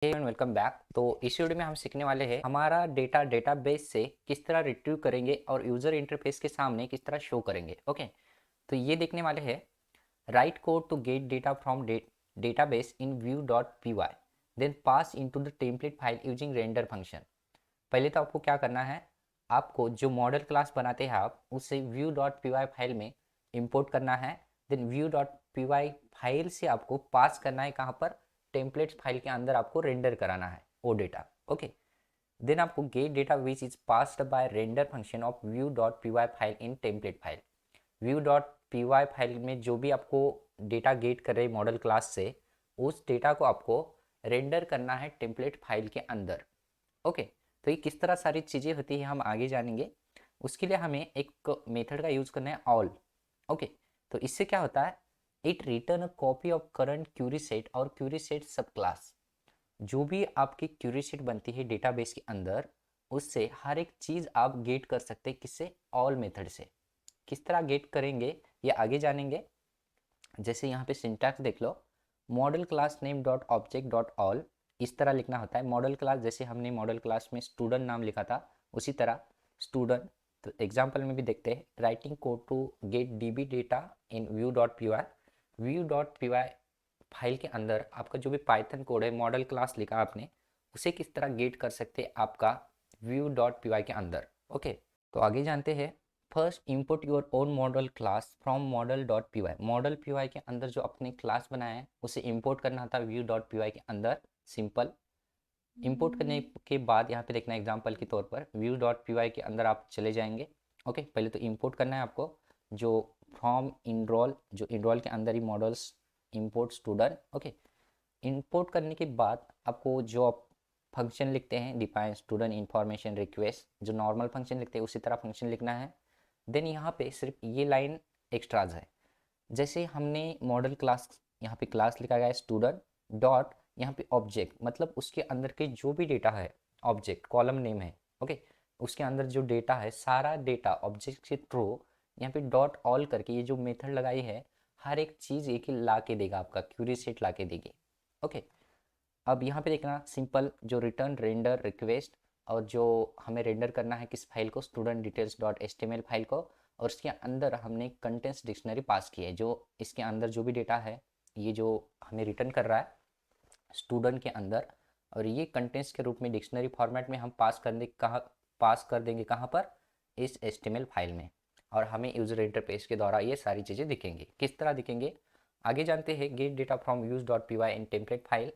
And welcome back. तो इस video में हम सीखने वाले हैं हमारा डेटा डेटाबेस से किस तरह रिट्रीव करेंगे और यूजर इंटरफेस के सामने किस तरह शो करेंगे। ओके, तो ये देखने वाले हैं write code to get data from database in view dot P Y then pass into the template file using render function. पहले तो आपको क्या करना है, आपको जो मॉडल क्लास बनाते हैं आप उसे view dot P Y file में इंपोर्ट करना है। Then view dot P Y file से आपको पास करना है कहाँ पर, टेम्पलेट्स फाइल के अंदर आपको रेंडर कराना है वो डेटा। ओके, देन आपको get data which is passed by render function of view dot P Y file in template file. View dot P Y file में जो भी आपको डेटा गेट कर रहे मॉडल क्लास से, उस डेटा को आपको रेंडर करना है टेम्पलेट फाइल के अंदर। ओके, तो ये किस तरह सारी चीज़ें होती है हम आगे जानेंगे। उसके लिए हमें एक मेथड का यूज़ करना है ऑल। ओके, तो इससे क्या होता है, it return a copy of current query set और क्यूरी सेट सब क्लास। जो भी आपकी क्यूरी सेट बनती है डेटाबेस के अंदर, उससे हर एक चीज़ आप गेट कर सकते हैं किससे, ऑल मेथड से। किस तरह गेट करेंगे ये आगे जानेंगे। जैसे यहाँ पे सिंटैक्स देख लो, model class name dot object dot all, इस तरह लिखना होता है। मॉडल क्लास जैसे हमने मॉडल क्लास में स्टूडेंट नाम लिखा था, उसी तरह स्टूडेंट। तो एग्जाम्पल में भी देखते हैं, writing code to get D B data in view dot P Y. View dot P Y file के अंदर आपका जो भी पाइथन कोड है, मॉडल क्लास लिखा आपने, उसे किस तरह गेट कर सकते हैं आपका व्यू डॉट पी वाई के अंदर। ओके, तो आगे जानते हैं। First import your own model class from model dot P Y. Model P Y के अंदर जो अपने क्लास बनाया है उसे इंपोर्ट करना था व्यू डॉट पी वाई के अंदर। सिंपल। इंपोर्ट करने के बाद यहाँ पे देखना एग्जांपल के तौर पर व्यू डॉट पी वाई के अंदर आप चले जाएंगे। ओके, पहले तो इंपोर्ट करना है आपको जो फ्रॉम इनरोल, जो इनरोल के अंदर ही models import student. Okay, import करने के बाद आपको जो आप फंक्शन लिखते हैं, डिफाइन स्टूडेंट इंफॉर्मेशन रिक्वेस्ट, जो नॉर्मल फंक्शन लिखते हैं उसी तरह फंक्शन लिखना है। देन यहाँ पे सिर्फ ये लाइन एक्स्ट्राज है। जैसे हमने मॉडल क्लास, यहाँ पे क्लास लिखा गया है स्टूडेंट डॉट, यहाँ पे ऑब्जेक्ट मतलब उसके अंदर के जो भी डेटा है, ऑब्जेक्ट कॉलम नेम है। ओके, उसके अंदर जो डेटा है सारा डेटा ऑब्जेक्ट के थ्रू यहाँ पे डॉट ऑल करके ये जो मेथड लगाई है, हर एक चीज़ एक ही ला के देगा, आपका क्यूरी सेट ला के देगी। ओके, अब यहाँ पे देखना सिंपल, जो रिटर्न रेंडर रिक्वेस्ट, और जो हमें रेंडर करना है किस फाइल को, student details dot H T M L file को, और इसके अंदर हमने कंटेंट्स डिक्शनरी पास की है। जो इसके अंदर जो भी डेटा है, ये जो हमें रिटर्न कर रहा है स्टूडेंट के अंदर, और ये कंटेंट्स के रूप में डिक्शनरी फॉर्मेट में हम पास कर देंगे कहाँ पर, इस H T M L file में। और हमें यूजर इंटरफेस के द्वारा ये सारी चीज़ें दिखेंगी। किस तरह दिखेंगे आगे जानते हैं। Get data from views dot P Y in template file.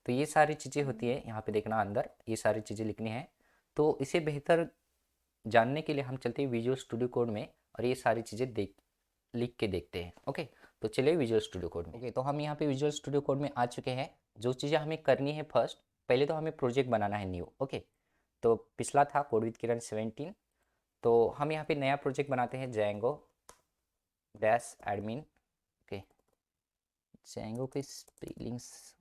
तो ये सारी चीज़ें होती है, यहाँ पे देखना अंदर ये सारी चीज़ें लिखनी है। तो इसे बेहतर जानने के लिए हम चलते हैं विजुअल स्टूडियो कोड में, और ये सारी चीज़ें देख लिख के देखते हैं। ओके, तो चलिए विजुअल स्टूडियो कोड में। ओके, तो हम यहाँ पे विजुअल स्टूडियो कोड में आ चुके हैं। जो चीज़ें हमें करनी है, फर्स्ट पहले तो हमें प्रोजेक्ट बनाना है न्यू। ओके, तो पिछला था कोड विद किरण 17, तो हम यहाँ पे नया प्रोजेक्ट बनाते हैं Django dash admin. Okay, Django की स्पेलिंग्स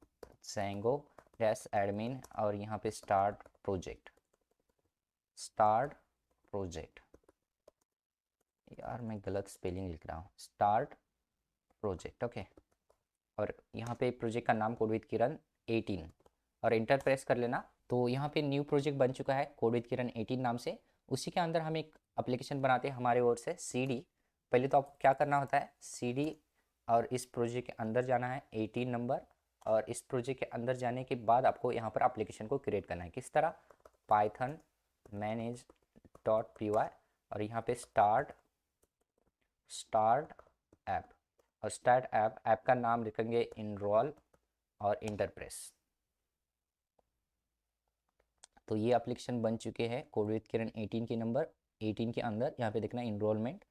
जैंगो डैश एडमिन, और यहाँ पे स्टार्ट प्रोजेक्ट, स्टार्ट प्रोजेक्ट। यार मैं गलत स्पेलिंग लिख रहा हूँ, स्टार्ट प्रोजेक्ट। ओके, और यहाँ पे प्रोजेक्ट का नाम कोड विद किरण 18, और इंटर प्रेस कर लेना। तो यहाँ पे न्यू प्रोजेक्ट बन चुका है कोड विद किरण 18 नाम से। उसी के अंदर हम एक एप्लीकेशन बनाते हैं हमारे ओर से, सी डी। पहले तो आपको क्या करना होता है, सी डी, और इस प्रोजेक्ट के अंदर जाना है 18 नंबर, और इस प्रोजेक्ट के अंदर जाने के बाद आपको यहाँ पर एप्लीकेशन को क्रिएट करना है। किस तरह, Python manage dot P Y, और यहाँ पे स्टार्ट स्टार्ट ऐप, और स्टार्ट ऐप का नाम लिखेंगे इनरोल, और इंटर प्रेस। तो ये एप्लीकेशन बन चुके हैं कोड विद किरण 18 के नंबर 18 के अंदर। यहाँ पे देखना इनरोलमेंट।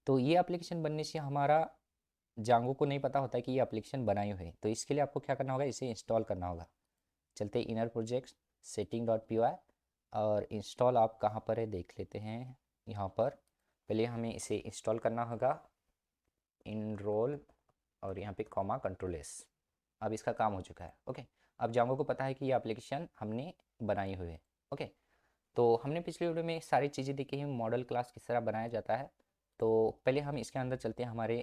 तो ये एप्लीकेशन बनने से हमारा जांगो को नहीं पता होता है कि ये एप्लीकेशन बनाई हुई है। तो इसके लिए आपको क्या करना होगा, इसे इंस्टॉल करना होगा। चलते inner project setting dot P Y, और इंस्टॉल आप कहाँ पर है देख लेते हैं। यहाँ पर पहले हमें इसे इंस्टॉल करना होगा, इनरोल, और यहाँ पे कॉमा कंट्रोल एस। अब इसका काम हो चुका है। ओके, अब जांगो को पता है कि ये एप्लीकेशन हमने बनाई हुई है। ओके, तो हमने पिछले वीडियो में सारी चीज़ें देखी हैं, मॉडल क्लास किस तरह बनाया जाता है। तो पहले हम इसके अंदर चलते हैं, हमारे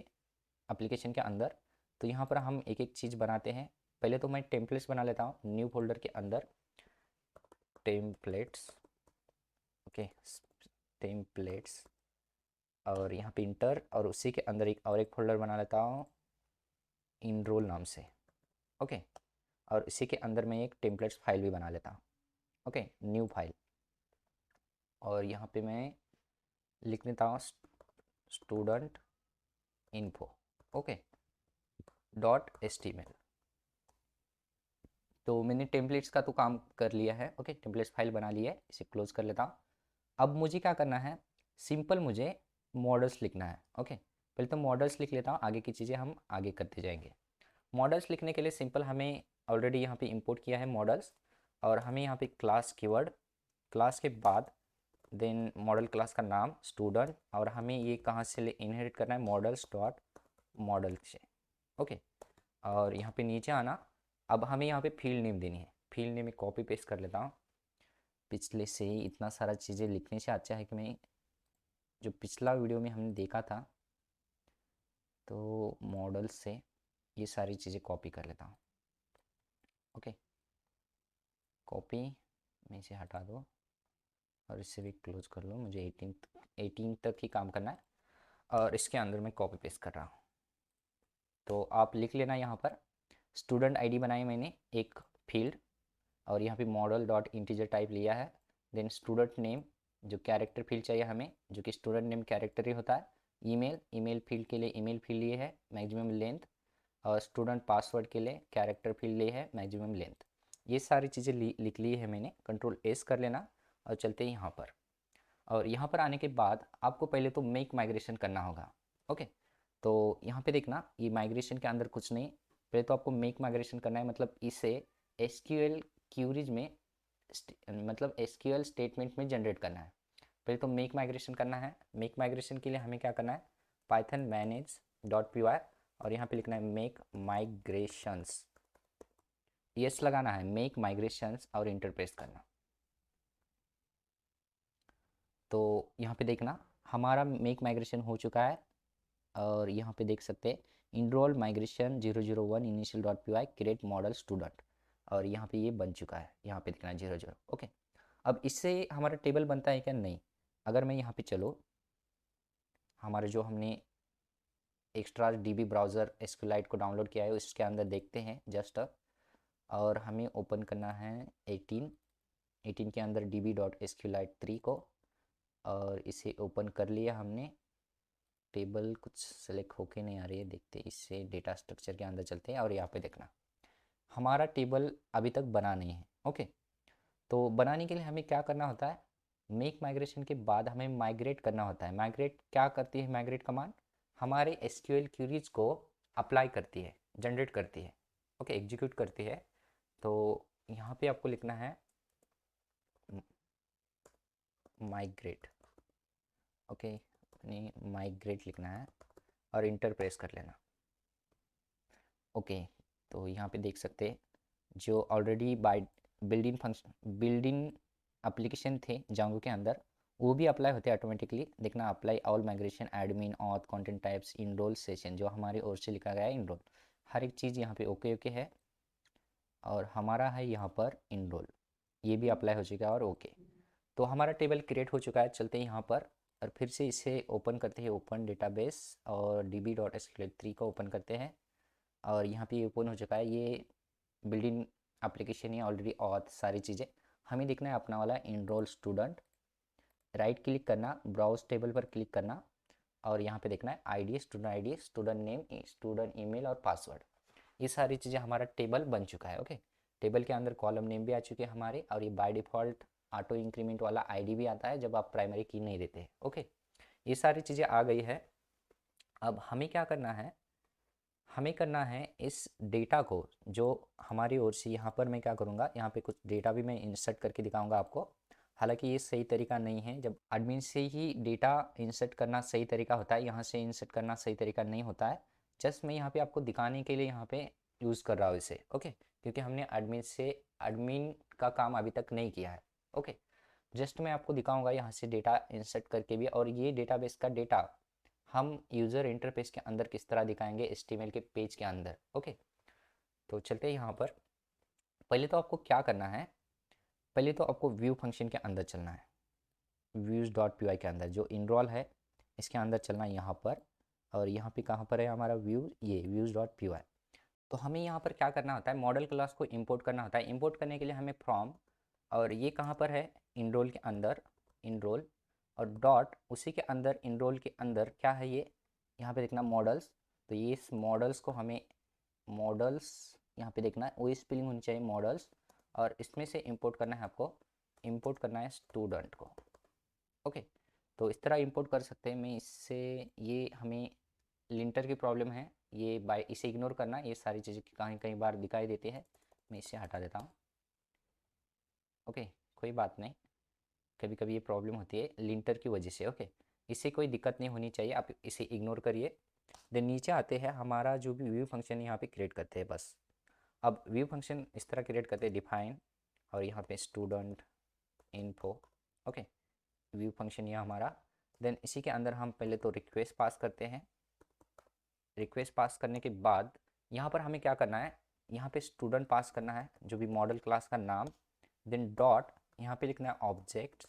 एप्लीकेशन के अंदर। तो यहाँ पर हम एक एक चीज़ बनाते हैं। पहले तो मैं टेम्पलेट्स बना लेता हूँ न्यू फोल्डर के अंदर, टेम्पलेट्स, ओके टेम्पलेट्स, और यहाँ पे इंटर, और उसी के अंदर एक फोल्डर बना लेता हूँ इनरोल नाम से, ओके। और इसी के अंदर मैं एक टेम्पलेट्स फाइल भी बना लेता हूँ, ओके न्यू फाइल। और यहाँ पे मैं लिख लेता हूँ स्टूडेंट इन्फो, ओके .html। तो मैंने टेम्पलेट्स का तो काम कर लिया है, ओके टेम्पलेट्स फाइल बना लिया है, इसे क्लोज कर लेता हूँ। अब मुझे क्या करना है, सिंपल मुझे मॉडल्स लिखना है, ओके पहले तो मॉडल्स लिख लेता हूँ, आगे की चीज़ें हम आगे करते जाएंगे। मॉडल्स लिखने के लिए सिंपल हमें ऑलरेडी यहाँ पे इंपोर्ट किया है मॉडल्स, और हमें यहाँ पे क्लास कीवर्ड, क्लास के बाद देन मॉडल क्लास का नाम स्टूडेंट, और हमें ये कहाँ से इनहेरिट करना है, मॉडल्स डॉट मॉडल से, ओके। और यहाँ पे नीचे आना, अब हमें यहाँ पे फील्ड नेम देनी है, फील्ड नेम में कॉपी पेस्ट कर लेता हूँ। पिछले से ही इतना सारा चीज़ें लिखने से अच्छा है कि मैं जो पिछला वीडियो में हमने देखा था, तो मॉडल से ये सारी चीज़ें कॉपी कर लेता हूँ, ओके कॉपी में से हटा दो और इससे भी क्लोज कर लो, मुझे 18 तक ही काम करना है, और इसके अंदर मैं कॉपी पेस्ट कर रहा हूँ। तो आप लिख लेना यहाँ पर स्टूडेंट आईडी बनाई मैंने एक फील्ड, और यहाँ पे मॉडल डॉट इंटीजर टाइप लिया है, देन स्टूडेंट नेम जो कैरेक्टर फील्ड चाहिए हमें, जो कि स्टूडेंट नेम कैरेक्टर ही होता है, ईमेल फील्ड के लिए ईमेल फील्ड लिए है मैक्सिमम लेंथ, और स्टूडेंट पासवर्ड के लिए कैरेक्टर फील्ड लिए है मैक्सिमम लेंथ। ये सारी चीज़ें लिख ली है मैंने, कंट्रोल एस कर लेना और चलते हैं यहाँ पर। और यहाँ पर आने के बाद आपको पहले तो मेक माइग्रेशन करना होगा, ओके। तो यहाँ पे देखना ये माइग्रेशन के अंदर कुछ नहीं, पहले तो आपको मेक माइग्रेशन करना है, मतलब इसे एसक्यूएल क्यूरीज में मतलब एसक्यूएल स्टेटमेंट में जनरेट करना है। पहले तो मेक माइग्रेशन करना है। मेक माइग्रेशन के लिए हमें क्या करना है, Python manage dot P Y, और यहाँ पे लिखना है मेक माइग्रेशंस, यस लगाना है मेक माइग्रेशंस और इंटर प्रेस करना। तो यहाँ पे देखना हमारा मेक माइग्रेशन हो चुका है, और यहाँ पे देख सकते हैं enroll migration 001 initial dot P Y create model student, और यहाँ पे ये बन चुका है, यहाँ पे दिखना 00, ओके। अब इससे हमारा टेबल बनता है क्या, नहीं। अगर मैं यहाँ पे चलो, हमारे जो हमने एक्स्ट्रा डीबी ब्राउज़र एसक्यूएलाइट को डाउनलोड किया है उसके अंदर देखते हैं जस्ट, और हमें ओपन करना है 18 के अंदर db.sqlite3 को, और इसे ओपन कर लिया हमने। टेबल कुछ सेलेक्ट होके नहीं आ रही है, देखते इससे डेटा स्ट्रक्चर के अंदर चलते हैं, और यहाँ पे देखना हमारा टेबल अभी तक बना नहीं है, ओके। तो बनाने के लिए हमें क्या करना होता है, मेक माइग्रेशन के बाद हमें माइग्रेट करना होता है। माइग्रेट क्या करती है, माइग्रेट कमांड हमारे एसक्यूएल क्यूरीज को अप्लाई करती है, जनरेट करती है, ओके एग्जीक्यूट करती है। तो यहाँ पे आपको लिखना है माइग्रेट, ओके माइग्रेट लिखना है और इंटर प्रेस कर लेना, ओके। तो यहाँ पे देख सकते हैं जो already by building function building application थे जांगो के अंदर, वो भी अप्लाई होते हैं ऑटोमेटिकली। देखना apply all migration admin auth content types enroll session, जो हमारी ओर से लिखा गया है इनरोल, हर एक चीज़ यहाँ पे ओके ओके है, और हमारा है यहाँ पर इनरोल, ये भी अप्लाई हो चुका है और ओके। तो हमारा टेबल क्रिएट हो चुका है, चलते हैं यहाँ पर और फिर से इसे ओपन करते हैं, ओपन डेटाबेस, और db.sql3 को ओपन करते हैं, और यहाँ पे ओपन हो चुका है ये बिल्डिंग एप्लीकेशन है ऑलरेडी, और सारी चीज़ें हमें देखना है अपना वाला इनरोल स्टूडेंट। राइट क्लिक करना, ब्राउज टेबल पर क्लिक करना, और यहाँ पे देखना है ID, student name, student email और पासवर्ड। ये सारी चीज़ें हमारा टेबल बन चुका है, ओके। टेबल के अंदर कॉलम नेम भी आ चुके हैं हमारे, और ये बाय डिफ़ॉल्ट ऑटो इंक्रीमेंट वाला आईडी भी आता है जब आप प्राइमरी की नहीं देते, ओके। ये सारी चीज़ें आ गई है। अब हमें क्या करना है, हमें करना है इस डेटा को, जो हमारी ओर से यहाँ पर मैं क्या करूँगा, यहाँ पे कुछ डेटा भी मैं इंसर्ट करके दिखाऊंगा आपको। हालांकि ये सही तरीका नहीं है, जब एडमिन से ही डेटा इंसर्ट करना सही तरीका होता है, यहाँ से इंसर्ट करना सही तरीका नहीं होता है। जस्ट मैं यहाँ पे आपको दिखाने के लिए यहाँ पे यूज़ कर रहा हूँ इसे, ओके, क्योंकि हमने एडमिन का काम अभी तक नहीं किया है, ओके। जस्ट मैं आपको दिखाऊंगा यहाँ से डेटा इंसर्ट करके भी, और ये डेटाबेस का डेटा हम यूज़र इंटरफेस के अंदर किस तरह दिखाएंगे HTML के पेज के अंदर, ओके। तो चलते हैं यहाँ पर। पहले तो आपको क्या करना है, पहले तो आपको व्यू फंक्शन के अंदर चलना है, व्यूज़ डॉट पी वाई के अंदर जो इनरोल है इसके अंदर चलना है यहाँ पर। और यहाँ पे कहाँ पर है हमारा व्यू, ये व्यूज़ डॉट पी वाई। तो हमें यहाँ पर क्या करना होता है, मॉडल क्लास को इंपोर्ट करना होता है। इंपोर्ट करने के लिए हमें फ्रॉम, और ये कहाँ पर है, इनरोल के अंदर, इनरोल और डॉट, उसी के अंदर इनरोल के अंदर क्या है ये, यहाँ पे देखना मॉडल्स। तो ये इस मॉडल्स को हमें, मॉडल्स यहाँ पे देखना है, वो स्पेलिंग होनी चाहिए मॉडल्स, और इसमें से इंपोर्ट करना है आपको, इंपोर्ट करना है स्टूडेंट को। ओके, तो इस तरह इंपोर्ट कर सकते हैं। मैं इससे, ये हमें लिंटर की प्रॉब्लम है, ये बाय इसे इग्नोर करना, ये सारी चीज़ें कहीं कहीं बार दिखाई देती है, मैं इसे हटा देता हूँ। ओके, कोई बात नहीं, कभी कभी ये प्रॉब्लम होती है लिंटर की वजह से। ओके, इससे कोई दिक्कत नहीं होनी चाहिए, आप इसे इग्नोर करिए। देन नीचे आते हैं, हमारा जो भी व्यू फंक्शन यहाँ पे क्रिएट करते हैं बस। अब व्यू फंक्शन इस तरह क्रिएट करते हैं, डिफाइन और यहाँ पे student info. Okay, view function ये हमारा। देन इसी के अंदर हम पहले तो रिक्वेस्ट पास करते हैं। रिक्वेस्ट पास करने के बाद यहाँ पर हमें क्या करना है, यहाँ पे स्टूडेंट पास करना है, जो भी मॉडल क्लास का नाम। देन डॉट, यहाँ पे लिखना है ऑब्जेक्ट्स,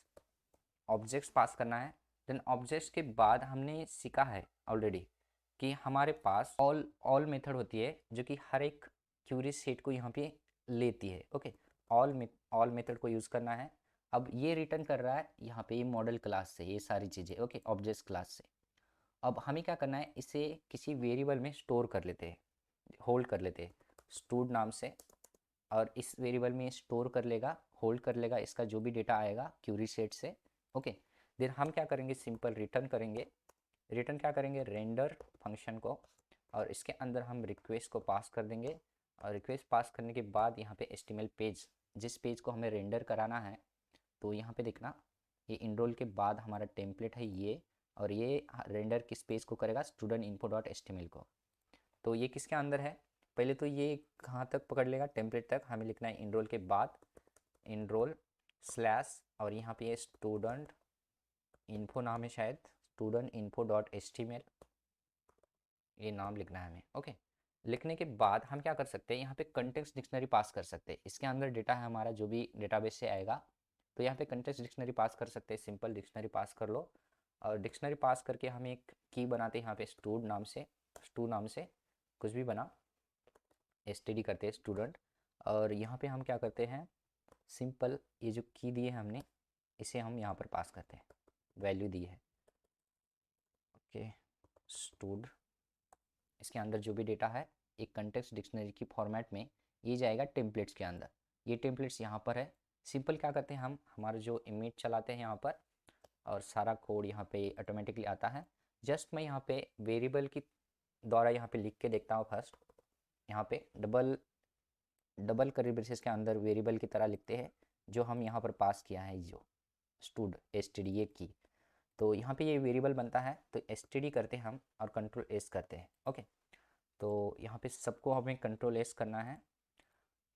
ऑब्जेक्ट्स पास करना है। देन ऑब्जेक्ट्स के बाद हमने सीखा है ऑलरेडी कि हमारे पास ऑल मेथड होती है, जो कि हर एक क्यूरी सेट को यहाँ पे लेती है। ओके, ऑल मेथड को यूज़ करना है। अब ये रिटर्न कर रहा है यहाँ पे ये मॉडल क्लास से, ये सारी चीज़ें। ओके, ऑब्जेक्ट्स क्लास से। अब हमें क्या करना है, इसे किसी वेरिएबल में स्टोर कर लेते हैं, होल्ड कर लेते हैं स्टूड नाम से, और इस वेरिएबल में स्टोर कर लेगा, होल्ड कर लेगा इसका जो भी डेटा आएगा क्यूरी सेट से। ओके, देन हम क्या करेंगे, सिंपल रिटर्न करेंगे। रिटर्न क्या करेंगे, रेंडर फंक्शन को, और इसके अंदर हम रिक्वेस्ट को पास कर देंगे। और रिक्वेस्ट पास करने के बाद यहाँ पे एचटीएमएल पेज, जिस पेज को हमें रेंडर कराना है, तो यहाँ पे देखना, ये इनरोल के बाद हमारा टेम्पलेट है ये, और ये रेंडर किस पेज को करेगा, स्टूडेंट इन्फो डॉट एचटीएमएल को। तो ये किसके अंदर है, पहले तो ये कहाँ तक पकड़ लेगा, टेम्पलेट तक। हमें लिखना है इनरोल के बाद इनरोल स्लैश, और यहाँ पे ये स्टूडेंट इन्फो नाम है शायद, student info dot H T M L, ये नाम लिखना है हमें। ओके, लिखने के बाद हम क्या कर सकते हैं, यहाँ पे कंटेक्स्ट डिक्शनरी पास कर सकते हैं। इसके अंदर डेटा है हमारा जो भी डेटाबेस से आएगा, तो यहाँ पे कंटेक्स्ट डिक्शनरी पास कर सकते हैं, सिंपल डिक्शनरी पास कर लो। और डिक्शनरी पास करके हम एक की बनाते हैं यहाँ पे स्टूड नाम से, स्टू नाम से कुछ भी बना, एसटीडी करते हैं स्टूडेंट। और यहाँ पे हम क्या करते हैं, सिंपल ये जो की दी है हमने, इसे हम यहाँ पर पास करते हैं, वैल्यू दी है। ओके, स्टूड, इसके अंदर जो भी डेटा है एक कंटेक्स्ट डिक्शनरी की फॉर्मेट में ये जाएगा टेम्पलेट्स के अंदर। ये टेम्पलेट्स यहाँ पर है। सिंपल क्या करते हैं, हम हमारा जो इमेज चलाते हैं यहाँ पर, और सारा कोड यहाँ पे ऑटोमेटिकली आता है। जस्ट मैं यहाँ पे वेरिएबल की द्वारा यहाँ पे लिख के देखता हूँ फर्स्ट। यहाँ पे डबल डबल करी ब्रेसेस के अंदर वेरिएबल की तरह लिखते हैं, जो हम यहाँ पर पास किया है, जो स्टूड एस टी डी ये की। तो यहाँ पे ये वेरिएबल बनता है, तो एस टी डी करते हैं हम और कंट्रोल एस करते हैं। ओके, तो यहाँ पे सबको हमें कंट्रोल एस करना है,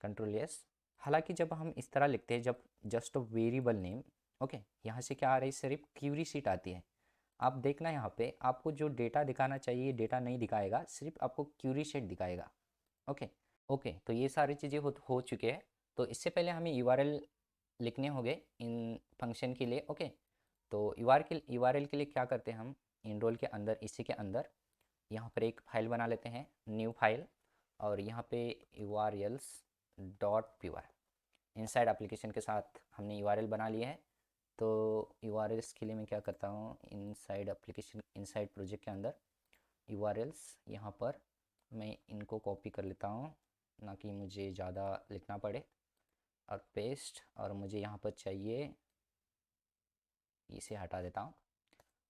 कंट्रोल एस। हालांकि जब हम इस तरह लिखते हैं, जब जस्ट वेरिएबल नेम, ओके, यहाँ से क्या आ रही है, सिर्फ क्यूरी सीट आती है। आप देखना यहाँ पे आपको जो डेटा दिखाना चाहिए डेटा नहीं दिखाएगा, सिर्फ आपको क्यूरी सेट दिखाएगा। ओके, ओके, तो ये सारी चीज़ें हो चुके हैं। तो इससे पहले हमें यूआरएल लिखने होंगे इन फंक्शन के लिए। ओके, तो यूआरएल के लिए क्या करते हैं, हम इनरोल के अंदर, इसी के अंदर यहाँ पर एक फाइल बना लेते हैं, न्यू फाइल, और यहाँ पे urls dot P Y, inside application के साथ हमने यूआरएल बना लिया है। तो यूआरएल्स के लिए मैं क्या करता हूँ, इनसाइड एप्लीकेशन, इनसाइड प्रोजेक्ट के अंदर यूआरएल्स, यहाँ पर मैं इनको कॉपी कर लेता हूँ, ना कि मुझे ज़्यादा लिखना पड़े, और पेस्ट, और मुझे यहाँ पर चाहिए, इसे हटा देता हूँ।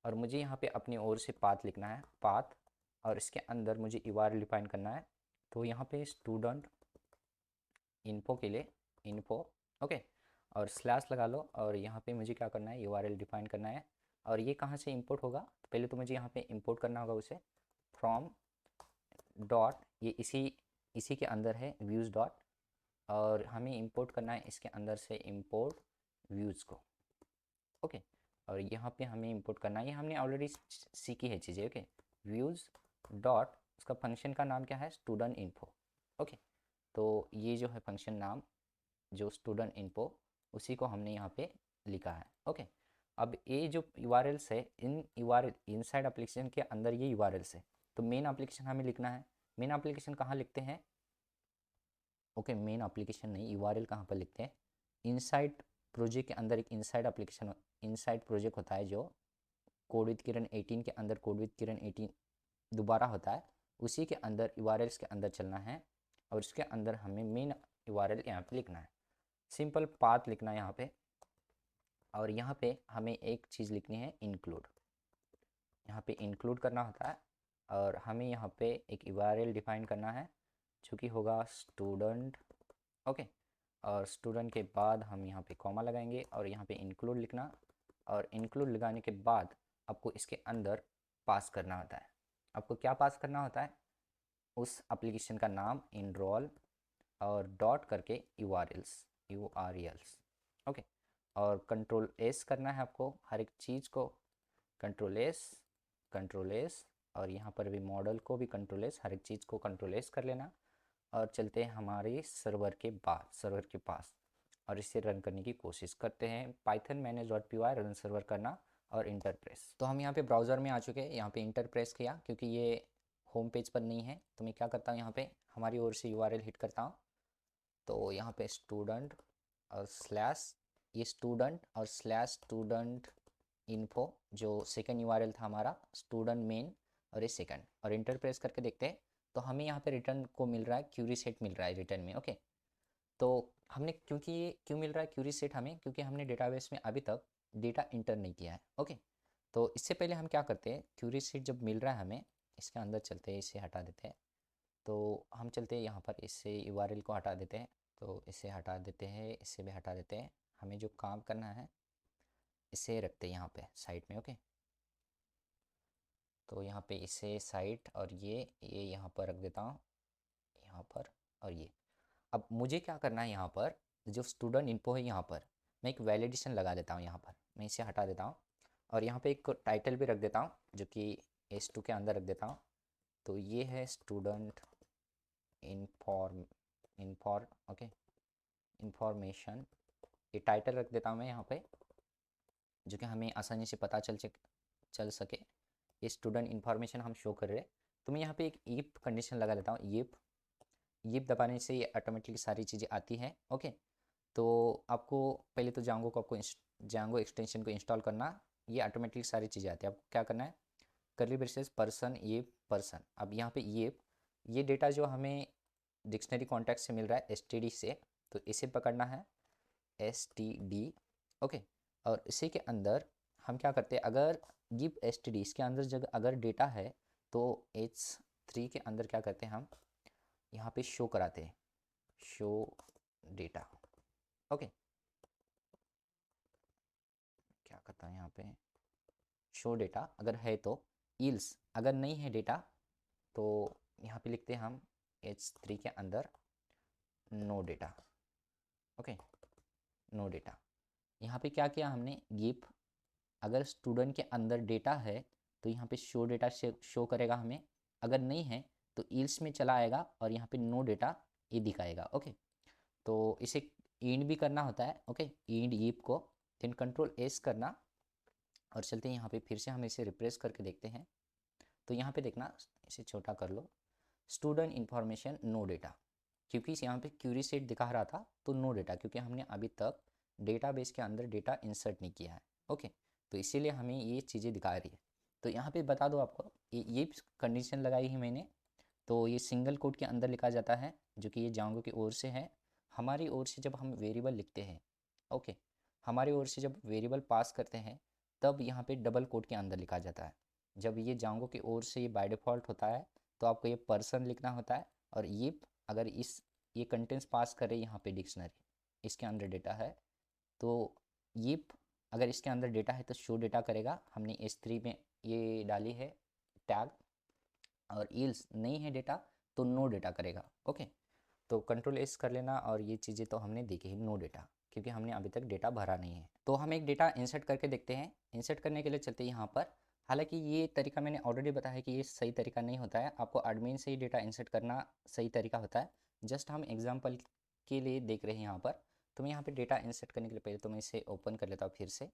और मुझे यहाँ पे अपनी ओर से पाथ लिखना है, पाथ, और इसके अंदर मुझे यूआरएल डिफाइन करना है। तो यहाँ पे स्टूडेंट इन्फो के लिए इन्फो, ओके, और स्लैश लगा लो, और यहाँ पे मुझे क्या करना है, यूआरएल डिफाइन करना है। और ये कहाँ से इंपोर्ट होगा, तो पहले तो मुझे यहाँ पे इंपोर्ट करना होगा उसे, फ्रॉम डॉट, ये इसी इसी के अंदर है व्यूज़ डॉट, और हमें इंपोर्ट करना है इसके अंदर से इंपोर्ट व्यूज़ को। ओके, और यहाँ पे हमें इंपोर्ट करना है, ये हमने ऑलरेडी सीखी है चीज़ें। ओके, व्यूज़ डॉट, उसका फंक्शन का नाम क्या है, स्टूडेंट इन्फो। ओके, तो ये जो है फंक्शन नाम जो स्टूडेंट इन्फो, उसी को हमने यहाँ पे लिखा है। ओके, अब ये जो यूआरएल्स है, इन यूआरएल इनसाइड एप्लीकेशन के अंदर ये यूआरएल्स है, तो मेन एप्लीकेशन हमें लिखना है। मेन एप्लीकेशन कहाँ लिखते हैं? ओके, मेन एप्लीकेशन नहीं, यूआरएल कहाँ पर लिखते हैं? इनसाइड प्रोजेक्ट के अंदर एक इनसाइड एप्लीकेशन, इनसाइड प्रोजेक्ट होता है जो कोड विद किरण 18 के अंदर कोड विद किरण 18 दोबारा होता है, उसी के अंदर यूआरएल्स के अंदर चलना है और उसके अंदर हमें मेन यूआरएल यहाँ पे लिखना है। सिंपल पाथ लिखना है यहाँ पे, और यहाँ पे हमें एक चीज़ लिखनी है इंक्लूड, यहाँ पे इंक्लूड करना होता है, और हमें यहाँ पे एक यूआरएल डिफाइन करना है जो कि होगा स्टूडेंट। ओके, और स्टूडेंट के बाद हम यहाँ पे कॉमा लगाएंगे और यहाँ पे इंक्लूड लिखना, और इंक्लूड लगाने के बाद आपको इसके अंदर पास करना होता है। आपको क्या पास करना होता है? उस एप्लीकेशन का नाम इनरोल और डॉट करके यूआरएल्स। ओके, और कंट्रोल एस करना है आपको हर एक चीज़ को, कंट्रोल एस, और यहाँ पर भी मॉडल को भी कंट्रोल एस, हर एक चीज़ को कंट्रोल एस कर लेना। और चलते हैं हमारे सर्वर के पास और इसे रन करने की कोशिश करते हैं। पाइथन manage.py रन सर्वर करना और इंटर प्रेस। तो हम यहाँ पे ब्राउज़र में आ चुके हैं, यहाँ पे इंटर प्रेस किया क्योंकि ये होम पेज पर नहीं है, तो मैं क्या करता हूँ, यहाँ पे हमारी ओर से यूआरएल हिट करता हूँ। तो यहाँ पे स्टूडेंट और स्लैश, ये स्टूडेंट और स्लैश स्टूडेंट इन्फो जो सेकंड यूआरएल था हमारा, स्टूडेंट मेन और ये सेकंड, और इंटर प्रेस करके देखते हैं तो हमें यहाँ पे रिटर्न को मिल रहा है, क्यूरी सेट मिल रहा है रिटर्न में। ओके, तो हमने, क्योंकि ये क्यों मिल रहा है क्यूरी सेट हमें, क्योंकि हमने डेटाबेस में अभी तक डेटा इंटर नहीं किया है। ओके, तो इससे पहले हम क्या करते हैं, क्यूरी सेट जब मिल रहा है हमें, इसके अंदर चलते हैं, इसे हटा देते हैं। तो हम चलते हैं यहाँ पर, इससे यूआरएल को हटा देते हैं, तो इसे हटा देते हैं, इसे भी हटा देते हैं। हमें जो काम करना है इसे रखते हैं यहाँ पे साइड में। ओके, तो यहाँ पे इसे साइट और ये यहाँ पर रख देता हूँ, यहाँ पर, और ये। अब मुझे क्या करना है, यहाँ पर जो स्टूडेंट इन्फो है यहाँ पर मैं एक वैलिडेशन लगा देता हूँ, यहाँ पर मैं इसे हटा देता हूँ, और यहाँ पे एक टाइटल भी रख देता हूँ जो कि S2 के अंदर रख देता हूँ। तो ये है स्टूडेंट इन्फॉर्म ओके, इंफॉर्मेशन, ये टाइटल रख देता हूँ मैं यहाँ पे, जो कि हमें आसानी से पता चल सके ये स्टूडेंट इन्फॉर्मेशन हम शो कर रहे हैं। तो मैं यहाँ पे एक ईफ कंडीशन लगा देता हूँ, ईफ दबाने से ये ऑटोमेटिकली सारी चीज़ें आती हैं। ओके, तो आपको पहले तो जांगो एक्सटेंशन को इंस्टॉल करना, ये ऑटोमेटिकली सारी चीज़ें आती हैं। आपको क्या करना है, कर्ली ब्रेसेस पर्सन, ये पर्सन। अब यहाँ पे ये डेटा जो हमें डिक्शनरी कॉन्टैक्ट से मिल रहा है एसटीडी से, तो इसे पकड़ना है एसटीडी। ओके, और इसी के अंदर हम क्या करते हैं, अगर गिव एसटीडी इसके अंदर जगह अगर डेटा है तो H3 के अंदर क्या करते हैं, हम यहाँ पे शो कराते हैं, शो डेटा। ओके, क्या करता है यहाँ पे, शो डेटा अगर है तो, इल्स अगर नहीं है डेटा तो यहाँ पे लिखते हैं हम H3 के अंदर no data. Okay, no data. यहाँ पे क्या किया हमने, गिव अगर स्टूडेंट के अंदर डेटा है तो यहाँ पे शो डेटा शो करेगा हमें, अगर नहीं है तो इल्स में चला आएगा और यहाँ पे नो डेटा ये दिखाएगा। ओके, तो इसे इंड भी करना होता है। ओके, इंड ईप को देन कंट्रोल एस करना, और चलते हैं यहाँ पे फिर से हम इसे रिप्रेस करके देखते हैं। तो यहाँ पे देखना, इसे छोटा कर लो, स्टूडेंट इन्फॉर्मेशन नो डेटा, क्योंकि यहाँ पे क्यूरी सेट दिखा रहा था तो नो डेटा, क्योंकि हमने अभी तक डेटाबेस के अंदर डेटा इंसर्ट नहीं किया है। ओके, तो इसीलिए हमें ये चीज़ें दिखा रही है। तो यहाँ पे बता दो आपको, ये कंडीशन लगाई है मैंने, तो ये सिंगल कोट के अंदर लिखा जाता है जो कि ये जांगो की ओर से है। हमारी ओर से जब हम वेरिएबल लिखते हैं, ओके, हमारी ओर से जब वेरिएबल पास करते हैं तब यहाँ पे डबल कोट के अंदर लिखा जाता है। जब ये जांगो की ओर से ये बाय डिफ़ॉल्ट होता है तो आपको ये पर्सन लिखना होता है, और ये अगर ये कंटेंट्स पास करे यहाँ पे डिक्शनरी इसके अंदर डेटा है, तो ये अगर इसके अंदर डेटा है तो शो डेटा करेगा। हमने S3 में ये डाली है टैग, और इल्स नहीं है डेटा तो नो डेटा करेगा। ओके, तो कंट्रोल एस कर लेना, और ये चीज़ें तो हमने देखी है, नो डेटा, क्योंकि हमने अभी तक डेटा भरा नहीं है। तो हम एक डेटा इंसर्ट करके देखते हैं। इंसर्ट करने के लिए चलते हैं यहाँ पर। हालांकि ये तरीका मैंने ऑलरेडी बताया कि ये सही तरीका नहीं होता है, आपको एडमिन से ही डेटा इंसर्ट करना सही तरीका होता है। जस्ट हम एग्जांपल के लिए देख रहे हैं यहाँ पर। तो मैं यहाँ पे डेटा इंसर्ट करने के लिए पहले तो मैं इसे ओपन कर लेता हूँ फिर से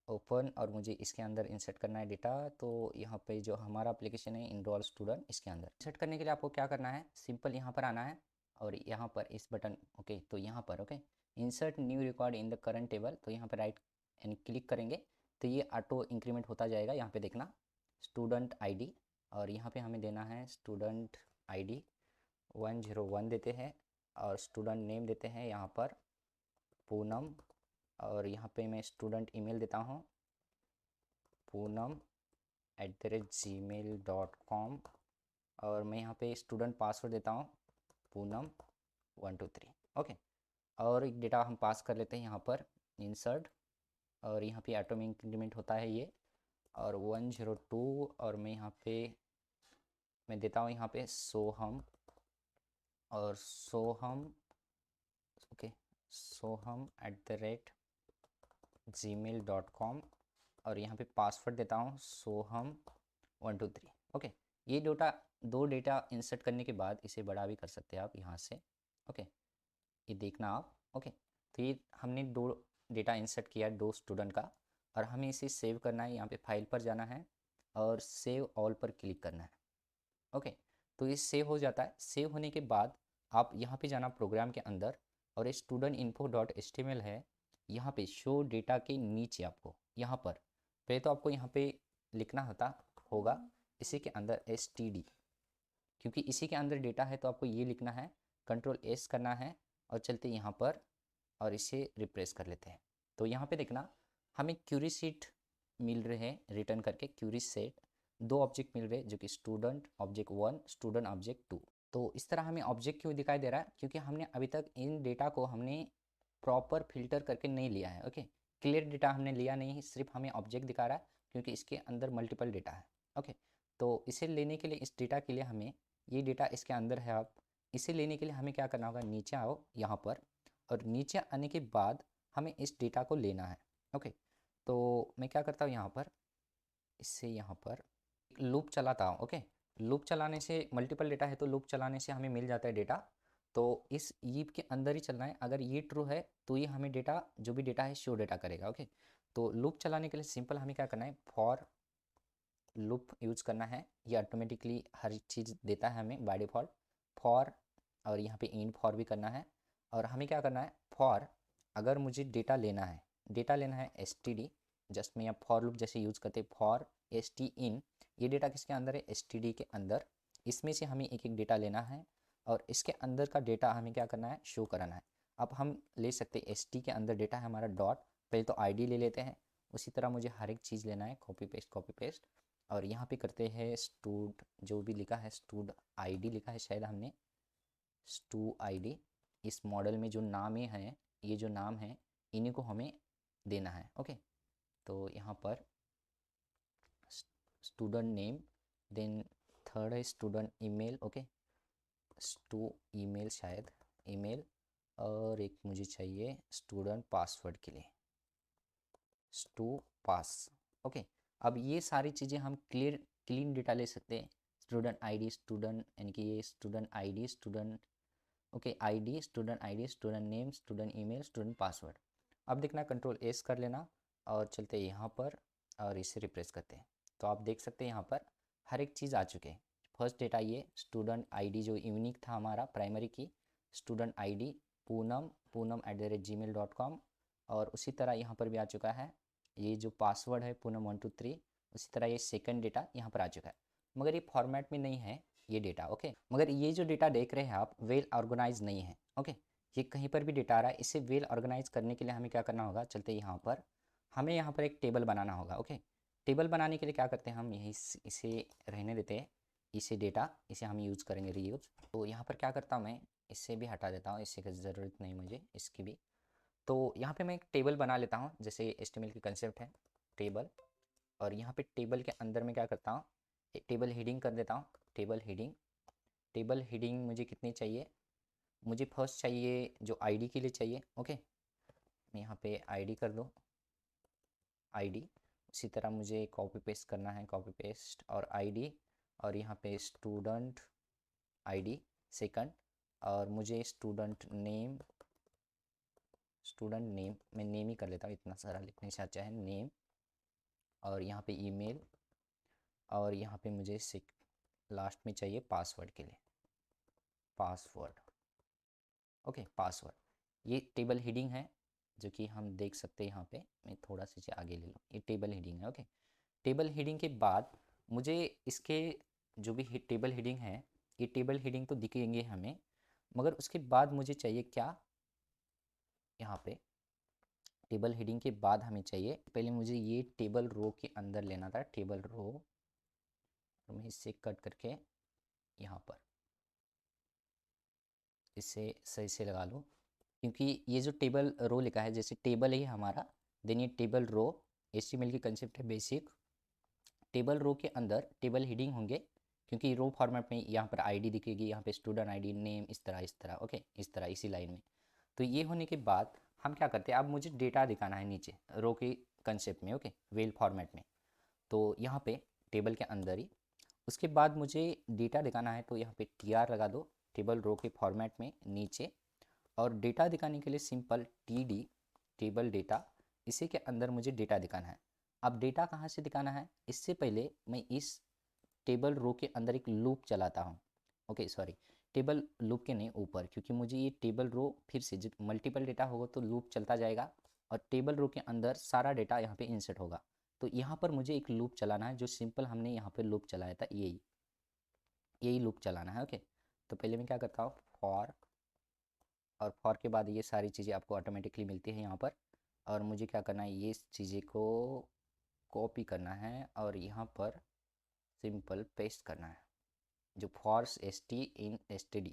ओपन, और मुझे इसके अंदर इंसर्ट करना है डेटा। तो यहाँ पे जो हमारा एप्लीकेशन है इनरोल स्टूडेंट, इसके अंदर इंसर्ट करने के लिए आपको क्या करना है, सिंपल यहाँ पर आना है और यहाँ पर इस बटन ओके, तो यहाँ पर okay insert new record in the current table, तो यहाँ पर राइट एंड क्लिक करेंगे तो ये ऑटो इंक्रीमेंट होता जाएगा। यहाँ पे देखना स्टूडेंट आईडी, और यहाँ पे हमें देना है स्टूडेंट आईडी 101 देते हैं, और स्टूडेंट नेम देते हैं यहाँ पर पूनम, और यहाँ पे मैं स्टूडेंट ईमेल देता हूँ poonam@gmail.com, और मैं यहाँ पे स्टूडेंट पासवर्ड देता हूँ पूनम123 ओके। और एक डेटा हम पास कर लेते हैं यहाँ पर इंसर्ट, और यहाँ पे ऑटोमेटिक इंक्रीमेंट होता है ये, और 102, और मैं यहाँ पे मैं देता हूँ यहाँ पे सोहम, और सोहम ओके soham@gmail.com, और यहाँ पे पासवर्ड देता हूँ soham123 ओके। ये दो डेटा इंसर्ट करने के बाद इसे बड़ा भी कर सकते हैं आप यहाँ से ओके, ये देखना आप ओके। तो ये हमने दो डेटा इंसर्ट किया दो स्टूडेंट का, और हमें इसे सेव करना है। यहाँ पे फाइल पर जाना है और सेव ऑल पर क्लिक करना है ओके। तो ये सेव हो जाता है। सेव होने के बाद आप यहाँ पे जाना प्रोग्राम के अंदर, और ये स्टूडेंट इन्फो डॉट एचटीएमएल है, यहाँ पे शो डेटा के नीचे आपको यहाँ पर पहले तो आपको यहाँ पे लिखना होगा इसी के अंदर std, क्योंकि इसी के अंदर डेटा है तो आपको ये लिखना है, कंट्रोल S करना है और चलते यहाँ पर और इसे रिप्लेस कर लेते हैं। तो यहाँ पे देखना हमें क्यूरी सीट मिल रहे हैं रिटर्न करके, क्यूरी सेट दो ऑब्जेक्ट मिल रहे हैं जो कि स्टूडेंट ऑब्जेक्ट 1 स्टूडेंट ऑब्जेक्ट 2। तो इस तरह हमें ऑब्जेक्ट क्यों दिखाई दे रहा है, क्योंकि हमने अभी तक इन डेटा को हमने प्रॉपर फिल्टर करके नहीं लिया है ओके। क्लियर डेटा हमने लिया नहीं, सिर्फ हमें ऑब्जेक्ट दिखा रहा है क्योंकि इसके अंदर मल्टीपल डेटा है ओके। तो इसे लेने के लिए इस डेटा के लिए हमें ये डेटा इसके अंदर है, आप इसे लेने के लिए हमें क्या करना होगा, नीचे आओ यहाँ पर, और नीचे आने के बाद हमें इस डेटा को लेना है ओके। तो मैं क्या करता हूँ यहाँ पर इससे यहाँ पर लूप चलाता हूँ ओके। लूप चलाने से मल्टीपल डेटा है तो लूप चलाने से हमें मिल जाता है डेटा। तो इस ईप के अंदर ही चलना है, अगर ये ट्रू है तो ये हमें डेटा जो भी डेटा है शो डेटा करेगा ओके। तो लूप चलाने के लिए सिंपल हमें क्या करना है, फॉर लूप यूज करना है, ये ऑटोमेटिकली हर चीज़ देता है हमें बाय डिफ़ॉल्ट फॉर, और यहाँ पे इन फॉर भी करना है। और हमें क्या करना है, फॉर अगर मुझे डेटा लेना है std, जस्ट मैं यहाँ फॉर लूप जैसे यूज़ करते फॉर st इन, ये डेटा किसके अंदर है, std के अंदर, इसमें से हमें एक एक डेटा लेना है और इसके अंदर का डेटा हमें क्या करना है, शो कराना है। अब हम ले सकते हैं st के अंदर डेटा है हमारा डॉट, पहले तो id ले लेते हैं, उसी तरह मुझे हर एक चीज़ लेना है, कॉपी पेस्ट, और यहाँ पे करते हैं स्टूड, जो भी लिखा है स्टूड आईडी लिखा है शायद हमने, स्टू आईडी, इस मॉडल में जो नाम है, ये जो नाम है इन्हीं को हमें देना है ओके। तो यहाँ पर स्टूडेंट नेम, देन थर्ड है student email okay, stu email शायद ईमेल, और एक मुझे चाहिए स्टूडेंट पासवर्ड के लिए स्टू पास ओके। अब ये सारी चीज़ें हम क्लीन डेटा ले सकते हैं, स्टूडेंट आईडी स्टूडेंट, यानी कि ये student ID student okay, ID student ID student name student email student password. अब देखना कंट्रोल S कर लेना और चलते यहाँ पर और इसे रिप्लेस करते हैं। तो आप देख सकते हैं यहाँ पर हर एक चीज़ आ चुके हैं। फर्स्ट डेटा ये स्टूडेंट आईडी जो यूनिक था हमारा प्राइमरी की, स्टूडेंट आईडी पूनम@gmail.com, और उसी तरह यहाँ पर भी आ चुका है ये जो पासवर्ड है पूनम123, उसी तरह ये सेकंड डेटा यहाँ पर आ चुका है, मगर ये फॉर्मेट में नहीं है ये डेटा ओके। मगर ये जो डेटा देख रहे हैं आप वेल ऑर्गेनाइज नहीं है ओके, ये कहीं पर भी डेटा आ रहा है, इसे वेल ऑर्गेनाइज करने के लिए हमें क्या करना होगा, चलते यहाँ पर हमें यहाँ पर एक टेबल बनाना होगा ओके। टेबल बनाने के लिए क्या करते हैं हम यही इसे रहने देते हैं, इसे डेटा इसे हम यूज़ करेंगे रीयूज। तो यहाँ पर क्या करता हूँ मैं इससे भी हटा देता हूँ, इससे की ज़रूरत नहीं मुझे इसकी भी। तो यहाँ पे मैं एक टेबल बना लेता हूँ, जैसे HTML की कंसेप्ट है टेबल, और यहाँ पे टेबल के अंदर मैं क्या करता हूँ, एक टेबल हेडिंग कर देता हूँ, टेबल हेडिंग मुझे कितनी चाहिए, मुझे फर्स्ट चाहिए जो आईडी के लिए चाहिए ओके, मैं यहाँ पे आईडी कर दूँ आईडी, उसी तरह मुझे कॉपी पेस्ट करना है, कॉपी पेस्ट और आईडी, और यहाँ पे स्टूडेंट आईडी सेकंड, और मुझे स्टूडेंट नेम मैं नेम ही कर लेता हूँ, इतना सारा लिखने से अच्छा है नेम, और यहाँ पे ईमेल, और यहाँ पे मुझे लास्ट में चाहिए पासवर्ड के लिए पासवर्ड। Okay, password. ये टेबल हेडिंग है जो कि हम देख सकते हैं यहाँ पे। मैं थोड़ा सा आगे ले लूँ, ये टेबल हेडिंग है। ओके, टेबल हेडिंग के बाद मुझे इसके जो भी टेबल हेडिंग है, ये टेबल हेडिंग तो दिखेंगे हमें, मगर उसके बाद मुझे चाहिए क्या, यहाँ पे टेबल हेडिंग के बाद हमें चाहिए, पहले मुझे ये टेबल रो के अंदर लेना था, टेबल रो, और मैं इससे कट करके यहाँ पर इसे सही से लगा लूँ, क्योंकि ये जो टेबल रो लिखा है, जैसे टेबल है हमारा, देन ये टेबल रो, HTML की कंसेप्ट है बेसिक। टेबल रो के अंदर टेबल हेडिंग होंगे, क्योंकि रो फॉर्मेट में यहाँ पर आईडी दिखेगी, यहाँ पे स्टूडेंट आईडी, नेम, इस तरह ओके, इस तरह इसी लाइन में। तो ये होने के बाद हम क्या करते हैं, अब मुझे डेटा दिखाना है नीचे रो के कंसेप्ट में, ओके, वेल फॉर्मेट में। तो यहाँ पे टेबल के अंदर ही उसके बाद मुझे डेटा दिखाना है, तो यहाँ पे TR लगा दो टेबल रो के फॉर्मेट में नीचे, और डेटा दिखाने के लिए सिंपल TD, टेबल डेटा, इसी के अंदर मुझे डेटा दिखाना है। अब डेटा कहाँ से दिखाना है, इससे पहले मैं इस टेबल रो के अंदर एक लूप चलाता हूँ। ओके सॉरी, टेबल लूप के नहीं ऊपर, क्योंकि मुझे ये टेबल रो फिर से जब मल्टीपल डेटा होगा तो लूप चलता जाएगा, और टेबल रो के अंदर सारा डेटा यहाँ पे इंसर्ट होगा। तो यहाँ पर मुझे एक लूप चलाना है, जो सिंपल हमने यहाँ पे लूप चलाया था, यही लूप चलाना है। ओके, तो पहले मैं क्या करता हूँ, फॉर, और फॉर के बाद ये सारी चीज़ें आपको ऑटोमेटिकली मिलती है यहाँ पर, और मुझे क्या करना है, ये चीज़ें को कॉपी करना है और यहाँ पर सिंपल पेस्ट करना है, जो फॉर्स st इन std,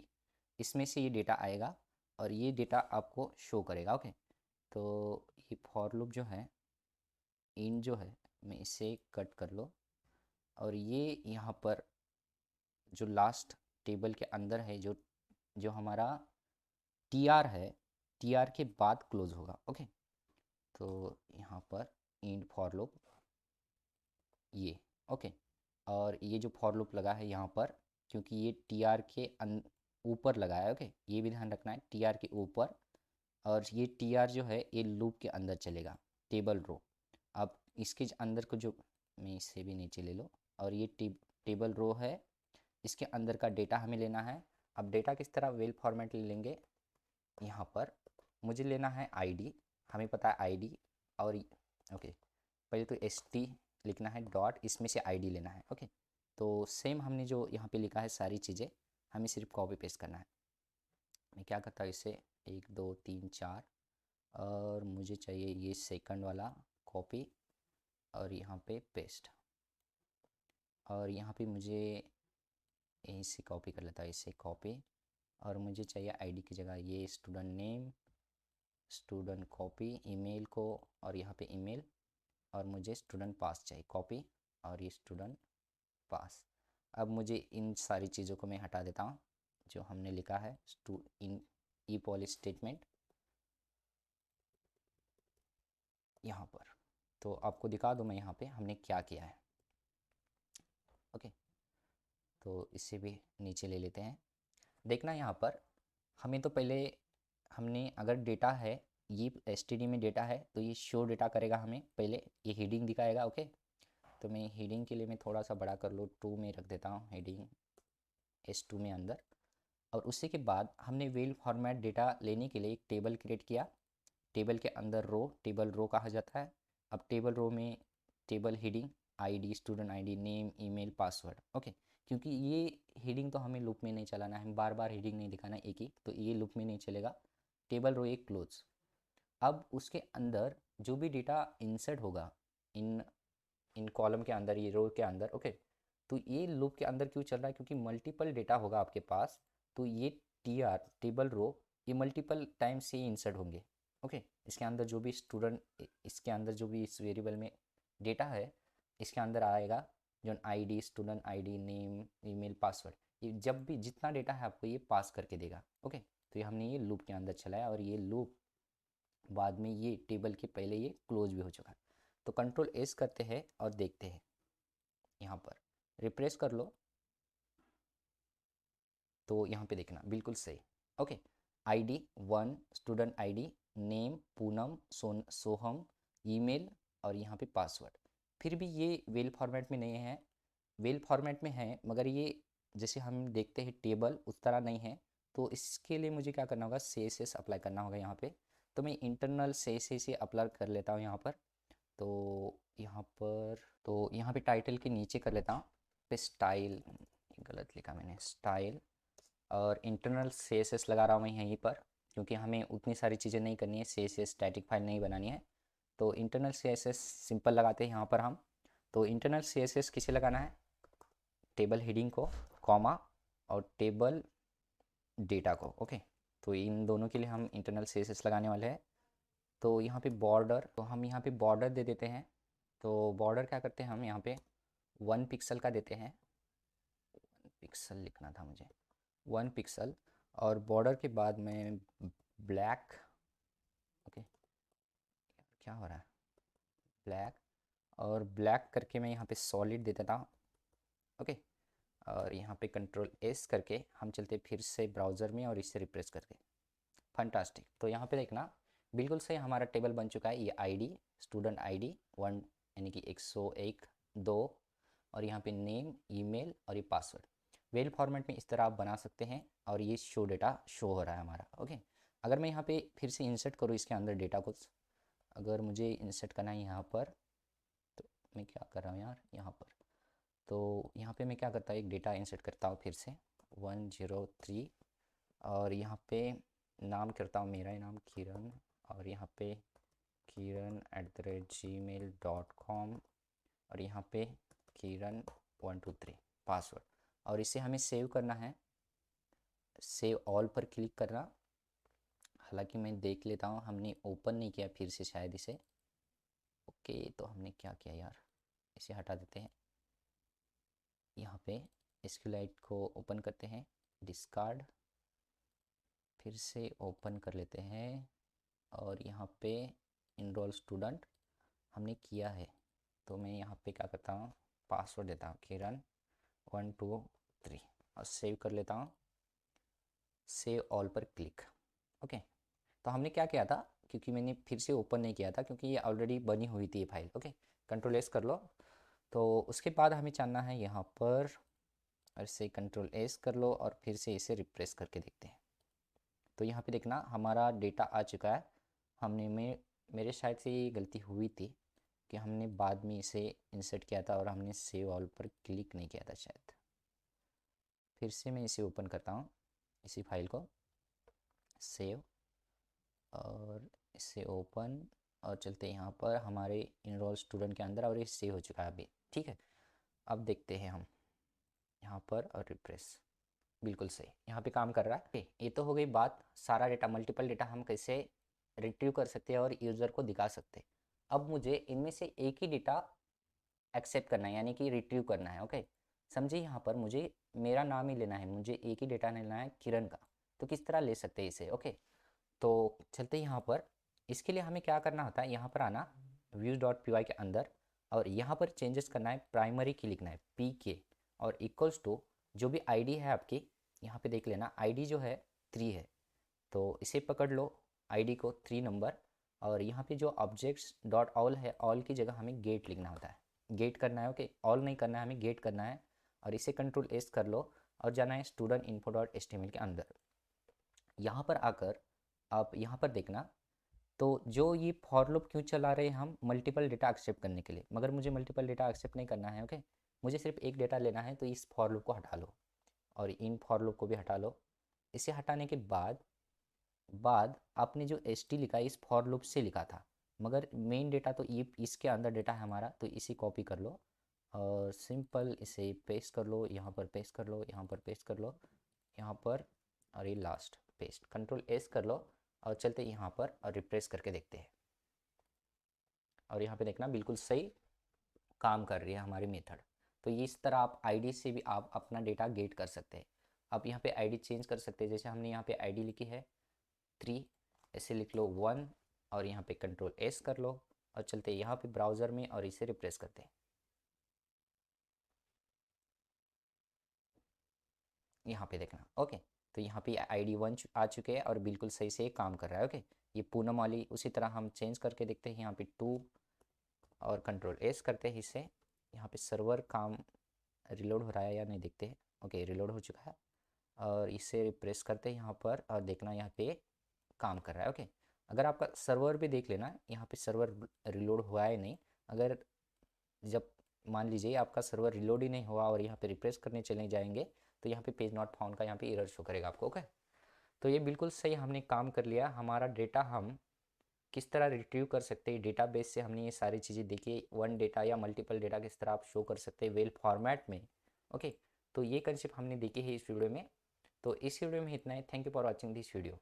इसमें से ये डेटा आएगा और ये डेटा आपको शो करेगा। ओके, तो ये फॉर लूप जो है, इन जो है, मैं इसे कट कर लो, और ये यहाँ पर जो लास्ट टेबल के अंदर है, जो जो हमारा TR है, TR के बाद क्लोज होगा। ओके, तो यहाँ पर इन फॉर लूप ये, ओके, और ये जो फॉर लूप लगा है यहाँ पर, क्योंकि ये TR के ऊपर लगा है। ओके, ये भी ध्यान रखना है, TR के ऊपर, और ये TR जो है ये लूप के अंदर चलेगा, टेबल रो। अब इसके अंदर को जो, मैं इससे भी नीचे ले लो, और ये टेबल रो है, इसके अंदर का डेटा हमें लेना है। अब डेटा किस तरह, वेल फॉर्मेट ले लेंगे, यहाँ पर मुझे लेना है आईडी, हमें पता है आईडी, और ओके, पहले तो ST लिखना है डॉट, इसमें से आईडी लेना है। ओके, तो सेम हमने जो यहाँ पे लिखा है सारी चीज़ें, हमें सिर्फ कॉपी पेस्ट करना है। मैं क्या करता हूँ, इसे 1 2 3 4, और मुझे चाहिए ये सेकंड वाला कॉपी, और यहाँ पे पेस्ट, और यहाँ पे मुझे यहीं से कॉपी कर लेता है, इसे कॉपी, और मुझे चाहिए आईडी की जगह ये student name, student copy, email को, और यहाँ पे ईमेल, और मुझे स्टूडेंट पास चाहिए कॉपी, और ये स्टूडेंट पास। अब मुझे इन सारी चीज़ों को मैं हटा देता हूँ जो हमने लिखा है इन ई पॉलिश स्टेटमेंट यहाँ पर। तो आपको दिखा दूँ मैं यहाँ पे हमने क्या किया है। ओके, तो इससे भी नीचे ले लेते हैं। देखना यहाँ पर, हमें तो पहले हमने अगर डेटा है, ये STD में डेटा है, तो ये शो डेटा करेगा, हमें पहले ये हेडिंग दिखाएगा। ओके, तो मैं हेडिंग के लिए मैं थोड़ा सा बड़ा कर लूँ, 2 में रख देता हूँ, हेडिंग S2 में अंदर। और उसी के बाद हमने वेल फॉर्मेट डेटा लेने के लिए एक टेबल क्रिएट किया, टेबल के अंदर रो, टेबल रो कहा जाता है। अब टेबल रो में table heading, ID, student ID, name, email, password. Okay, क्योंकि ये हेडिंग तो हमें लूप में नहीं चलाना है, बार बार हेडिंग नहीं दिखाना एक ही, तो ये लूप में नहीं चलेगा। टेबल रो एक क्लोज। अब उसके अंदर जो भी डेटा इंसर्ट होगा इन इन कॉलम के अंदर, ये रो के अंदर, ओके, तो ये लूप के अंदर क्यों चल रहा है, क्योंकि मल्टीपल डेटा होगा आपके पास, तो ये TR टेबल रो ये मल्टीपल टाइम से ही इंसर्ट होंगे। ओके, इसके अंदर जो भी स्टूडेंट, इसके अंदर जो भी इस वेरिएबल में डेटा है, इसके अंदर आएगा, जो ID, student ID, name, email, password, ये जब भी जितना डेटा है आपको ये पास करके देगा। ओके, तो ये हमने ये लूप के अंदर चलाया, और ये लूप बाद में ये टेबल के पहले ये क्लोज भी हो चुका है। तो Ctrl+S करते हैं और देखते हैं, यहाँ पर रिप्रेस कर लो, तो यहाँ पे देखना बिल्कुल सही, okay. ID 1 student ID, name Poonam Soham, email और यहाँ पे पासवर्ड। फिर भी ये वेल फॉर्मेट में नहीं है, वेल फॉर्मेट में है मगर ये जैसे हम देखते हैं टेबल उस तरह नहीं है। तो इसके लिए मुझे क्या करना होगा, CSS अप्लाई करना होगा यहाँ पे। तो मैं इंटरनल CSS अप्लाई कर लेता हूँ यहाँ पर। तो यहाँ पे टाइटल के नीचे कर लेता हूँ पे स्टाइल, गलत लिखा मैंने, स्टाइल। और इंटरनल CSS लगा रहा हूँ मैं यहीं पर, क्योंकि हमें उतनी सारी चीज़ें नहीं करनी है, CSS स्टैटिक फाइल नहीं बनानी है। तो इंटरनल CSS सिंपल लगाते हैं यहाँ पर हम। तो इंटरनल CSS किसे लगाना है, टेबल हेडिंग को, कॉमा और टेबल डेटा को। ओके, तो इन दोनों के लिए हम इंटरनल CSS लगाने वाले हैं। तो यहाँ पे बॉर्डर, तो हम यहाँ पे बॉर्डर दे देते हैं। तो बॉर्डर क्या करते हैं हम यहाँ पे 1 पिक्सल का देते हैं, पिक्सल लिखना था मुझे, 1 पिक्सल। और बॉर्डर के बाद में ब्लैक, ओके क्या हो रहा है, ब्लैक। और ब्लैक करके मैं यहाँ पे सॉलिड दे देता हूँ। ओके, और यहाँ पे कंट्रोल S करके हम चलते फिर से ब्राउज़र में और इससे रिप्रेस करके, फंटास्टिक। तो यहाँ पे देखना बिल्कुल सही हमारा टेबल बन चुका है। ये आईडी, स्टूडेंट आईडी 1 यानी कि 101 2, और यहाँ पे नेम, ईमेल और ये पासवर्ड। वेल फॉर्मेट में इस तरह आप बना सकते हैं और ये शो डेटा शो हो रहा है हमारा। ओके, अगर मैं यहाँ पे फिर से इंसर्ट करूँ इसके अंदर डेटा को, अगर मुझे इंसर्ट करना है यहाँ पर, तो मैं क्या कर रहा हूँ यार यहाँ पर, तो यहाँ पे मैं क्या करता हूँ, एक डेटा इंसर्ट करता हूँ फिर से 103। और यहाँ पे नाम करता हूँ मेरा ही नाम किरण, और यहाँ पे kiran@gmail.com, और यहाँ पे kiran123 पासवर्ड। और इसे हमें सेव करना है, सेव ऑल पर क्लिक करना। हालांकि मैं देख लेता हूँ, हमने ओपन नहीं किया फिर से शायद इसे। ओके, तो हमने क्या किया यार, इसे हटा देते हैं। यहाँ पे SQLite को ओपन करते हैं, डिस्कार्ड, फिर से ओपन कर लेते हैं। और यहाँ पे इनरोल स्टूडेंट हमने किया है, तो मैं यहाँ पे क्या करता हूँ, पासवर्ड देता हूँ kiran123 और सेव कर लेता हूँ। सेव ऑल पर क्लिक। ओके, तो हमने क्या किया था, क्योंकि मैंने फिर से ओपन नहीं किया था क्योंकि ये ऑलरेडी बनी हुई थी ये फाइल। ओके, कंट्रोल S कर लो। तो उसके बाद हमें जानना है यहाँ पर, और इसे कंट्रोल S कर लो और फिर से इसे रिप्रेस करके देखते हैं। तो यहाँ पे देखना हमारा डेटा आ चुका है। हमने मेरे शायद से ये गलती हुई थी कि हमने बाद में इसे इंसर्ट किया था और हमने सेव ऑल पर क्लिक नहीं किया था शायद। फिर से मैं इसे ओपन करता हूँ, इसी फाइल को सेव, और इसे ओपन, और चलते यहाँ पर हमारे इनरोल स्टूडेंट के अंदर, और ये सेव हो चुका है अभी। ठीक है, अब देखते हैं हम यहाँ पर और रिप्रेस, बिल्कुल सही यहाँ पे काम कर रहा है। Okay, ये तो हो गई बात, सारा डेटा, मल्टीपल डेटा हम कैसे रिट्रीव कर सकते हैं और यूज़र को दिखा सकते हैं। अब मुझे इनमें से एक ही डेटा एक्सेप्ट करना है, यानी कि रिट्रीव करना है। ओके, समझिए यहाँ पर मुझे मेरा नाम ही लेना है, मुझे एक ही डेटा लेना है किरण का। तो किस तरह ले सकते हैं इसे। ओके, तो चलते यहाँ पर, इसके लिए हमें क्या करना होता है, यहाँ पर आना views.py के अंदर, और यहाँ पर चेंजेस करना है, प्राइमरी की लिखना है PK, और इक्वल्स टू जो भी आईडी है आपकी, यहाँ पे देख लेना आईडी जो है 3 है, तो इसे पकड़ लो आईडी को 3 नंबर। और यहाँ पे जो ऑब्जेक्ट्स डॉट ऑल है, ऑल की जगह हमें गेट लिखना होता है, गेट करना है। ओके, ऑल नहीं करना है, हमें गेट करना है। और इसे कंट्रोल S कर लो और जाना है स्टूडेंट इन्फो डॉट HTML के अंदर। यहाँ पर आकर आप यहाँ पर देखना, तो जो ये फॉर लूप क्यों चला रहे हैं हम, मल्टीपल डेटा एक्सेप्ट करने के लिए, मगर मुझे मल्टीपल डेटा एक्सेप्ट नहीं करना है। ओके, मुझे सिर्फ एक डेटा लेना है, तो इस फॉर लूप को हटा लो और इन फॉर लूप को भी हटा लो। इसे हटाने के बाद आपने जो st लिखा है इस फॉर लूप से लिखा था, मगर मेन डेटा तो ये इसके अंदर डेटा है हमारा, तो इसे कॉपी कर लो और सिंपल इसे पेस्ट कर लो, यहाँ पर पेस्ट कर लो, यहाँ पर पेस्ट कर लो, यहाँ पर, और ये लास्ट पेस्ट, कंट्रोल S कर लो और चलते यहाँ पर और रिप्रेस करके देखते हैं। और यहाँ पे देखना बिल्कुल सही काम कर रही है हमारी मेथड। तो ये इस तरह आप आईडी से भी आप अपना डेटा गेट कर सकते हैं। आप यहाँ पे आईडी चेंज कर सकते हैं, जैसे हमने यहाँ पे आईडी लिखी है 3, ऐसे लिख लो 1, और यहाँ पे कंट्रोल S कर लो और चलते यहाँ पे ब्राउज़र में और इसे रिप्रेस करते हैं। यहाँ पे देखना। ओके, तो यहाँ पे ID 1 आ चुके हैं और बिल्कुल सही से काम कर रहा है। ओके, ये पूनम वाली उसी तरह हम चेंज करके देखते हैं। यहाँ पे 2 और Ctrl+S करते हैं इससे। यहाँ पे सर्वर काम रिलोड हो रहा है या नहीं देखते हैं। ओके, रिलोड हो चुका है और इसे प्रेस करते हैं यहाँ पर और देखना यहाँ पे काम कर रहा है। ओके, अगर आपका सर्वर भी देख लेना, यहाँ पे सर्वर रिलोड हुआ है नहीं। अगर जब मान लीजिए आपका सर्वर रिलोड ही नहीं हुआ और यहाँ पे रिप्रेस करने चले जाएंगे तो यहाँ पे पेज नॉट फाउंड का यहाँ पे एरर शो करेगा आपको। ओके, तो ये बिल्कुल सही हमने काम कर लिया। हमारा डेटा हम किस तरह रिट्रीव कर सकते हैं डेटाबेस से, हमने ये सारी चीज़ें देखी। वन डेटा या मल्टीपल डेटा किस तरह आप शो कर सकते हैं वेल फॉर्मेट में। ओके, तो ये कंसेप्ट हमने देखी है इस वीडियो में। तो इस वीडियो में इतना ही। Thank you for watching this video.